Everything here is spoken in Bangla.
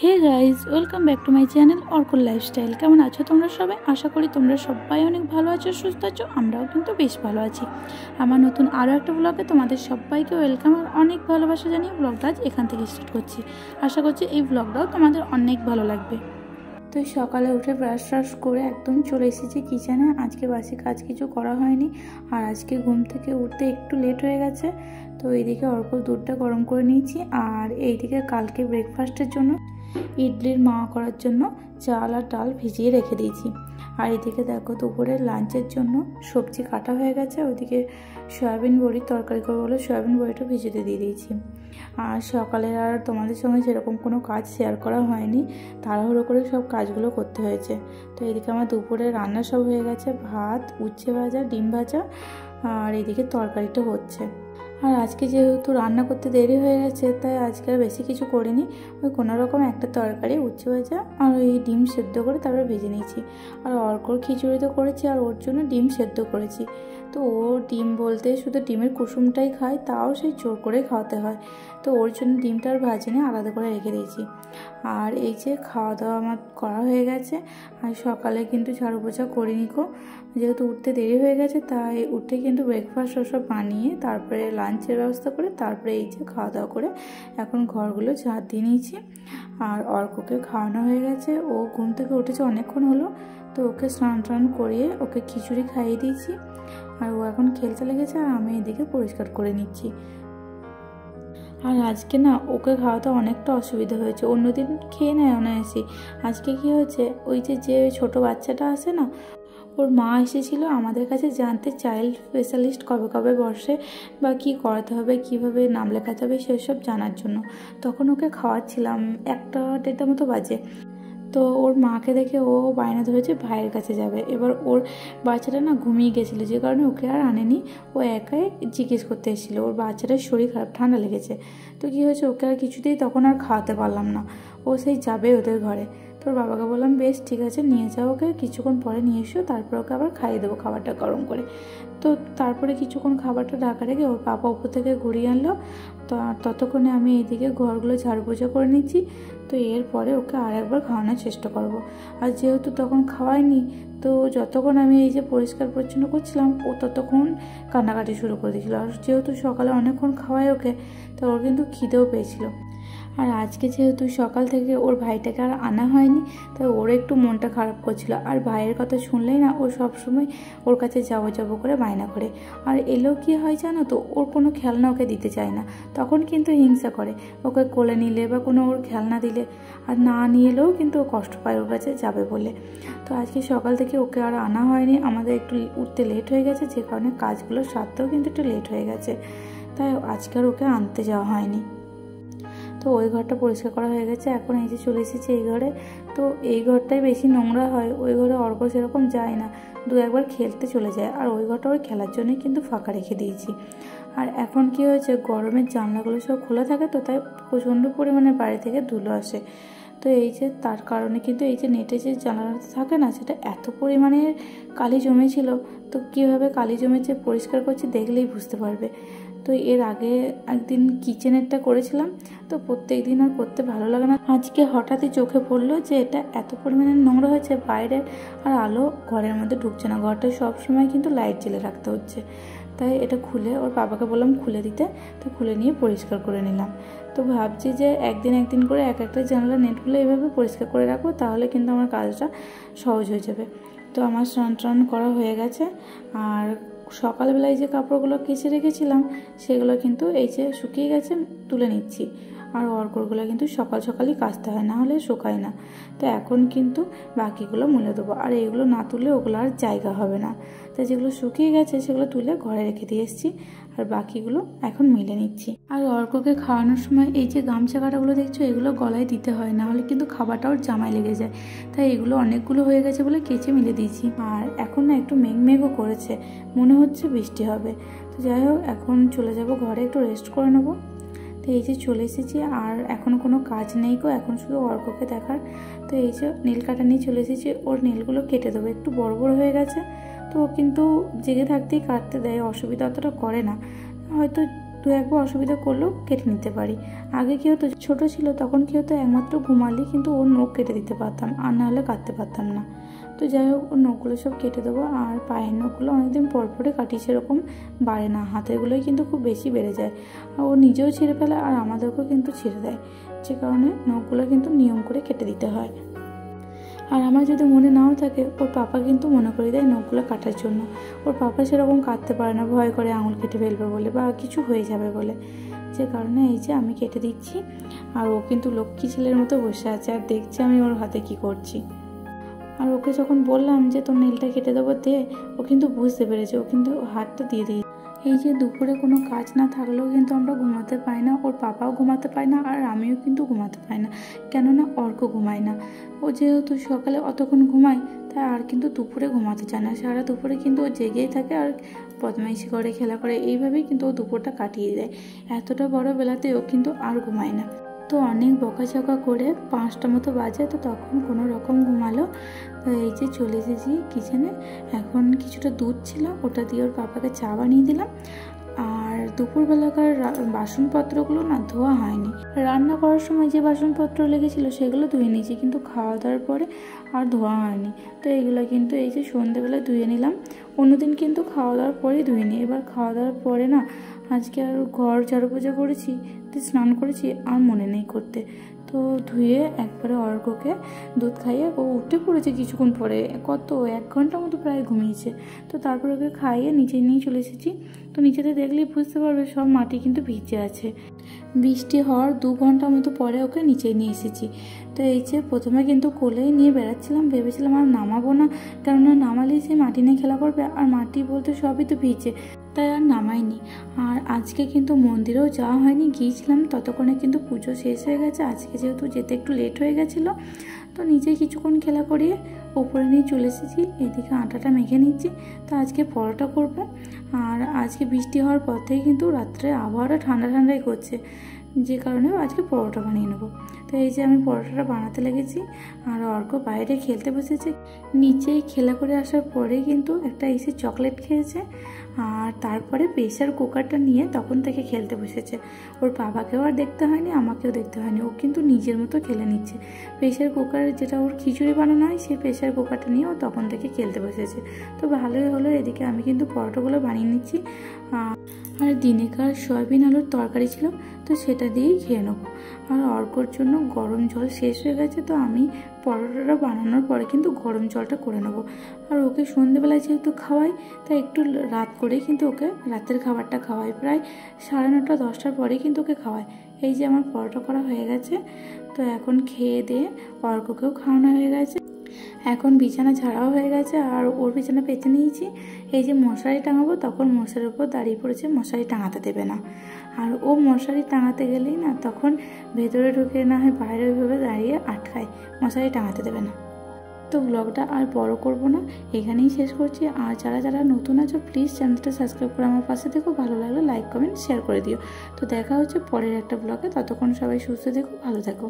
Hey guys, welcome back to my channel অর্কল লাইফস্টাইল। কেমন আছো তোমরা সবাই? আশা করি তোমরা সবাই অনেক ভালো আছো, সুস্থ আছো। আমরাও কিন্তু বেশ ভালো আছি। আমার নতুন আরও একটা ব্লগে তোমাদের সবাইকে ওয়েলকাম আর অনেক ভালোবাসা জানিয়ে ব্লগটা আজ এখান থেকে স্টার্ট করছি। আশা করছি এই ব্লগটাও তোমাদের অনেক ভালো লাগবে। তো সকালে উঠে ব্রাশ করে একদম চলে এসেছি কিচেনে। আজকে বাসি কাজ কিছু করা হয়নি, আর আজকে ঘুম থেকে উঠতে একটু লেট হয়ে গেছে। তো এইদিকে অর্কল দুধটা গরম করে নিয়েছি, আর এইদিকে কালকে ব্রেকফাস্টের জন্য ইডলির মাওয়া করার জন্য চাল আর ডাল ভিজিয়ে রেখে দিয়েছি। আর এদিকে দেখো দুপুরে লাঞ্চের জন্য সবজি কাটা হয়ে গেছে। ওইদিকে সয়াবিন বড়ির তরকারি করবো বলে সয়াবিন বড়িটা ভিজিয়ে দিয়ে দিয়েছি। আর সকালে আর তোমাদের সঙ্গে সেরকম কোনো কাজ শেয়ার করা হয়নি, তাড়াহুড়ো করে সব কাজগুলো করতে হয়েছে। তো এদিকে আমার দুপুরে রান্না সব হয়ে গেছে, ভাত, উচ্ছে ভাজা, ডিম ভাজা, আর এদিকে তরকারিটা হচ্ছে। আর আজকে যেহেতু রান্না করতে দেরি হয়ে গেছে, তাই আজকে আর বেশি কিছু করিনি। ওই কোনোরকম একটা তরকারি, উচ্ছে ভাজা আর ওই ডিম সেদ্ধ করে তারপরে ভেজে নিয়েছি। আর অর্কর খিচুড়ি তো করেছি, আর ওর জন্য ডিম সেদ্ধ করেছি। তো ও ডিম বলতে শুধু ডিমের কুসুমটাই খায়, তাও সেই জোর করে খাওয়াতে হয়। তো ওর জন্য ডিমটা আর ভাজিনি, আলাদা করে রেখে দিয়েছি। আর এই যে খাওয়া দাওয়া আমার করা হয়ে গেছে। আর সকালে কিন্তু ঝাড়ু পোছা করিনি গো, যেহেতু উঠতে দেরি হয়ে গেছে, তাই উঠে কিন্তু ব্রেকফাস্ট ওসব বানিয়ে তারপরে লাঞ্চের ব্যবস্থা করে তারপরে এই যে খাওয়া দাওয়া করে এখন ঘরগুলো ঝাড় দিয়ে নিয়েছি। আর অর্ককে খাওয়ানো হয়ে গেছে, ও ঘুম থেকে উঠেছে অনেকক্ষণ হলো। তো ওকে স্নান করিয়ে ওকে খিচুড়ি খাইয়ে দিয়েছি। আর ও এখন খেলতে লেগেছে, আর আমি এদিকে পরিষ্কার করে নিচ্ছি। আর আজকে না ওকে খাওয়াতে অনেকটা অসুবিধা হয়েছে, অন্যদিন খেয়ে নেয় অনায়াসি। আজকে কি হয়েছে, ওই যে ছোট বাচ্চাটা আসে না, ওর মা এসেছিল আমাদের কাছে জানতে, চাইল্ড স্পেশালিস্ট কবে কবে বসে বা কি করাতে হবে, কিভাবে নাম লেখাতে হবে সেসব জানার জন্য। তখন ওকে খাওয়াচ্ছিলাম, 1-1:30 মতো বাজে। তো ওর মাকে দেখে ও বায়না ধরেছে ভাইয়ের কাছে যাবে। এবার ওর বাচ্চাটা না ঘুমিয়ে গেছিলো, যে কারণে ওকে আর আনেনি। ও একাই জিজ্ঞেস করতে এসেছিলো, ওর বাচ্চাটার শরীর খারাপ, ঠান্ডা লেগেছে। তো কী হয়েছে, ওকে আর কিছুতেই তখন আর খাওয়াতে পারলাম না। ও সেই যাবে ওদের ঘরে। তোর বাবাকে বললাম বেশ ঠিক আছে, নিয়ে যাও ওকে, কিছুক্ষণ পরে নিয়ে এসো, তারপর ওকে আবার খাইয়ে দেবো খাবারটা গরম করে। তো তারপরে কিছুক্ষণ খাবারটা ঢাকা রেখে ওর পাপা উপর থেকে ঘুরিয়ে আনলো। তো ততক্ষণে আমি এইদিকে ঘরগুলো ঝাড়ু পোছা করে নিচ্ছি। তো এরপরে ওকে আর একবার খাওয়ানোর চেষ্টা করব। আর যেহেতু তখন খাওয়াইনি, তো যতক্ষণ আমি এই যে পরিষ্কার পরিচ্ছন্ন করছিলাম, ও ততক্ষণ কান্নাকাটি শুরু করে দিয়েছিলো। আর যেহেতু সকালে অনেকক্ষণ খাওয়াই ওকে, তো ওর কিন্তু খিদেও পেয়েছিল। আর আজকে যেহেতু সকাল থেকে ওর ভাইটাকে আর আনা হয়নি, তাই ওর একটু মনটা খারাপ করছিল। আর ভাইয়ের কথা শুনলেই না ও সবসময় ওর কাছে যাবো করে বায়না করে। আর এলেও কি হয় জানো তো, ওর কোনো খেলনা ওকে দিতে চায় না, তখন কিন্তু হিংসা করে। ওকে কোলে নিলে বা কোনো ওর খেলনা দিলে আর না নিয়ে এলেও কিন্তু ও কষ্ট পায় ওর কাছে যাবে বলে। তো আজকে সকাল থেকে ওকে আর আনা হয়নি, আমাদের একটু উঠতে লেট হয়ে গেছে, যে কারণে কাজগুলো সারতেও কিন্তু একটু লেট হয়ে গেছে, তাই আজকে আর ওকে আনতে যাওয়া হয়নি। তো ওই ঘরটা পরিষ্কার করা হয়ে গেছে। এখন এই যে চলে এসেছি এই ঘরে। তো এই ঘরটাই বেশি নোংরা হয়, ওই ঘরে অর্ক সেরকম যায় না, 2-1বার খেলতে চলে যায়। আর ওই ঘরটা ওই খেলার জন্যই কিন্তু ফাঁকা রেখে দিয়েছি। আর এখন কি হয়েছে, গরমের জানলাগুলো সব খোলা থাকে, তো তাই প্রচণ্ড পরিমাণে বাড়ি থেকে ধুলো আসে। তো এই যে তার কারণে কিন্তু এই যে নেটে যে জানালাটা থাকে না, সেটা এত পরিমাণে কালি জমেছিল। তো কীভাবে কালি জমেছে পরিষ্কার করছি দেখলেই বুঝতে পারবে। তো এর আগে একদিন কিচেনেরটা করেছিলাম, তো প্রত্যেক দিন আর করতে ভালো লাগে না। আজকে হঠাৎই চোখে পড়লো যে এটা এত পরিমাণে নোংরা হয়েছে, বাইরের আর আলো ঘরের মধ্যে ঢুকছে না, ঘরটা সবসময় কিন্তু লাইট জ্বেলে রাখতে হচ্ছে। তাই এটা খুলে ওর বাবাকে বললাম খুলে দিতে, তো খুলে নিয়ে পরিষ্কার করে নিলাম। তো ভাবছি যে একদিন করে একটা জানালা নেটগুলো এইভাবে পরিষ্কার করে রাখবো, তাহলে কিন্তু আমার কাজটা সহজ হয়ে যাবে। তো আমার স্নান করা হয়ে গেছে। আর সকালবেলায় যে কাপড়গুলো কেচে রেখেছিলাম, সেগুলো কিন্তু এই যে শুকিয়ে গেছে, তুলে নিচ্ছি। আর অর্করগুলো কিন্তু সকালই কাচতে হয়, না হলে শুকায় না। তো এখন কিন্তু বাকিগুলো মুলে দেবো, আর এইগুলো না তুললে ওগুলো আর জায়গা হবে না। তাই যেগুলো শুকিয়ে গেছে সেগুলো তুলে ঘরে রেখে দিয়ে এসেছি, আর বাকিগুলো এখন মিলে নিচ্ছি। আর অর্ককে খাওয়ানোর সময় এই যে গামছা কাটাগুলো দেখছো, এগুলো গলায় দিতে হয়, না হলে কিন্তু খাবারটা ওর জামায় লেগে যায়। তাই এগুলো অনেকগুলো হয়ে গেছে বলে কেচে মিলে দিয়েছি। আর এখন না একটু মেঘও করেছে, মনে হচ্ছে বৃষ্টি হবে। তো যাই হোক, এখন চলে যাব ঘরে, একটু রেস্ট করে নেবো। তো এই যে চলে এসেছি, আর এখনও কোনো কাজ নেই গো, এখন শুধু অর্ককে দেখার। তো এই যে নীল কাটা নিয়ে চলে এসেছি, ওর নীলগুলো কেটে দেবো, একটু বড় হয়ে গেছে। তো ও কিন্তু জেগে থাকতেই কাটতে দেয়, অসুবিধা অতটা করে না। হয়তো দু একবার অসুবিধা করলেও কেটে নিতে পারি। আগে কী হতো, ছোটো ছিল তখন কী হতো, একমাত্র ঘুমালি কিন্তু ওর নখ কেটে দিতে পারতাম, আর নাহলে কাটতে পারতাম না। তো যাই হোক, ওর নখগুলো সব কেটে দেবো। আর পায়ের নখগুলো অনেকদিন পর পরে কাটি, সেরকম বাড়ে না, হাতেরগুলোই কিন্তু খুব বেশি বেড়ে যায়। ও নিজেও ছিঁড়ে ফেলে আর আমাদেরকেও কিন্তু ছিঁড়ে দেয়, যে কারণে নখগুলো কিন্তু নিয়ম করে কেটে দিতে হয়। আর আমার যদি মনে নাও থাকে, ওর পাপা কিন্তু মনে করে দেয় নখগুলো কাটার জন্য। ওর পাপা সেরকম কাটতে পারে না, ভয় করে আঙুল কেটে ফেলবে বলে বা কিছু হয়ে যাবে বলে, যে কারণে এই যে আমি কেটে দিচ্ছি। আর ও কিন্তু লক্ষ্মী ছেলের মতো বসে আছে আর দেখছে আমি ওর হাতে কি করছি। আর ওকে যখন বললাম যে তোর নেলটা কেটে দেবো দে, ও কিন্তু বুঝতে পেরেছে, ও কিন্তু হাতটা দিয়ে দিই। এই যে দুপুরে কোনো কাজ না থাকলেও কিন্তু আমরা ঘুমাতে পাই না, ওর পাপাও ঘুমাতে পায় না, আর আমিও কিন্তু ঘুমাতে পাই না, কেননা অর্ক ঘুমায় না। ও যেহেতু সকালে অতক্ষণ ঘুমায়, তাই আর কিন্তু দুপুরে ঘুমাতে চায় না। সারা দুপুরে কিন্তু ও জেগেই থাকে আর বদমাইশি করে, খেলা করে, এইভাবেই কিন্তু ও দুপুরটা কাটিয়ে দেয়। এতটা বড় বেলাতে ও কিন্তু আর ঘুমায় না। তো অনেক বকাঝকা করে 5টা মতো বাজে, তো তখন কোনো রকম ঘুমালো। তো এই যে চলে এসেছি কিচেনে। এখন কিছুটা দুধ ছিল, ওটা দিয়ে ওর পাপাকে চা বানিয়ে দিলাম। আর দুপুরবেলাকার বাসনপত্রগুলো না ধোয়া হয়নি। রান্না করার সময় যে বাসনপত্র লেগেছিলো সেগুলো ধুয়ে নিয়েছি, কিন্তু খাওয়া দাওয়ার পরে আর ধোয়া হয়নি। তো এগুলো কিন্তু এই যে সন্ধ্যেবেলা ধুয়ে নিলাম। অন্যদিন কিন্তু খাওয়া দাওয়ার পরেই ধুয়ে নিই। এবার খাওয়া দাওয়ার পরে না, আজকে আর ঘর ঝাড়ু পূজা করেছি, স্নান করেছি, আর মনে নেই করতে। তো ধুয়ে একবারে অর্ককে দুধ খাইয়ে ও উঠে পড়েছে কিছুক্ষণ পরে, কত 1 ঘন্টা মতো প্রায় ঘুমিয়েছে। তো তারপর ওকে খাইয়ে নিচে নিয়ে চলে এসেছি। তো নিচেতে দেখলেই বুঝতে পারবে সব মাটি কিন্তু ভিজে আছে। বৃষ্টি হওয়ার 2 ঘন্টা মতো পরে ওকে নিচে নিয়ে এসেছি। তো এই যে প্রথমে কিন্তু কোলেই নিয়ে বেড়াচ্ছিলাম, ভেবেছিলাম আর নামাবো না, কেননা নামালেই সে মাটি নিয়ে খেলা করবে, আর মাটি বলতে সবই তো ভিজে, তাই আর নামাইনি। আর আজকে কিন্তু মন্দিরেও যাওয়া হয়নি, গিয়েছিলাম ততক্ষণে কিন্তু পুজো শেষ হয়ে গেছে। আজকে যেহেতু যেতে একটু লেট হয়ে গেছিলো, তো নিচে কিছুক্ষণ খেলা করিয়ে ওপরে নিয়ে চলে এসেছি। এদিকে আটাটা মেখে নিচ্ছি। তো আজকে পরোটা করব। আর আজকে বৃষ্টি হওয়ার পর থেকে কিন্তু রাত্রে আবহাওয়াটা ঠান্ডা ঠান্ডাই করছে, যে কারণে আজকে পরোটা বানিয়ে নেবো। তো এই যে আমি পরোটাটা বানাতে লেগেছি, আর অর্ক বাইরে খেলতে বসেছে। নিচেই খেলা করে আসার পরে কিন্তু একটা এসে চকলেট খেয়েছে, আর তারপরে প্রেশার কুকারটা নিয়ে তখন থেকে খেলতে বসেছে। ওর বাবাকেও আর দেখতে হয়নি, আমাকেও দেখতে হয়নি, ও কিন্তু নিজের মতো খেলে নিচ্ছে। প্রেশার কুকার যেটা ওর খিচুড়ি বানানো হয়, সেই প্রেশার কুকারটা নিয়ে ও তখন থেকে খেলতে বসেছে। তো ভালোই হলো। এদিকে আমি কিন্তু পরোটাগুলো বানিয়ে নিচ্ছি। আর দিনেকার সয়াবিন আলুর তরকারি ছিল, তো সেটা দিয়েই খেয়ে নেবো। আর অর্কর জন্য গরম জল শেষ হয়ে গেছে, তো আমি পরোটাটা বানানোর পরে কিন্তু গরম জলটা করে নেবো। আর ওকে সন্ধ্যেবেলায় যেহেতু খাওয়াই, তাই একটু রাত করেই কিন্তু ওকে রাতের খাবারটা খাওয়াই, প্রায় 9:30 10টার পরেই কিন্তু ওকে খাওয়াই। এই যে আমার পরোটা করা হয়ে গেছে। তো এখন খেয়ে দিয়ে অর্ককেও খাওয়ানো হয়ে গেছে। এখন বিছানা ঝাড়াও হয়ে গেছে, আর ওর বিছানা পেতে নিয়েছি। এই যে মশারি টাঙাবো, তখন মশারির উপর দাঁড়িয়ে পড়েছে, মশারি টাঙাতে দেবে না। আর ও মশারি টাঙাতে গেলেই না, তখন ভেতরে ঢুকে না হয় বাইরে ওইভাবে দাঁড়িয়ে আটকায়, মশারি টাঙাতে দেবে না। তো ব্লগটা আর বড় করব না, এখানেই শেষ করছি। আর যারা যারা নতুন আছো, প্লিজ চ্যানেলটা সাবস্ক্রাইব করে আমার পাশে থেকো। ভালো লাগলে লাইক কমেন্ট শেয়ার করে দিও। তো দেখা হচ্ছে পরের একটা ব্লগে। ততক্ষণ সবাই সুস্থ থেকো, ভালো থেকো।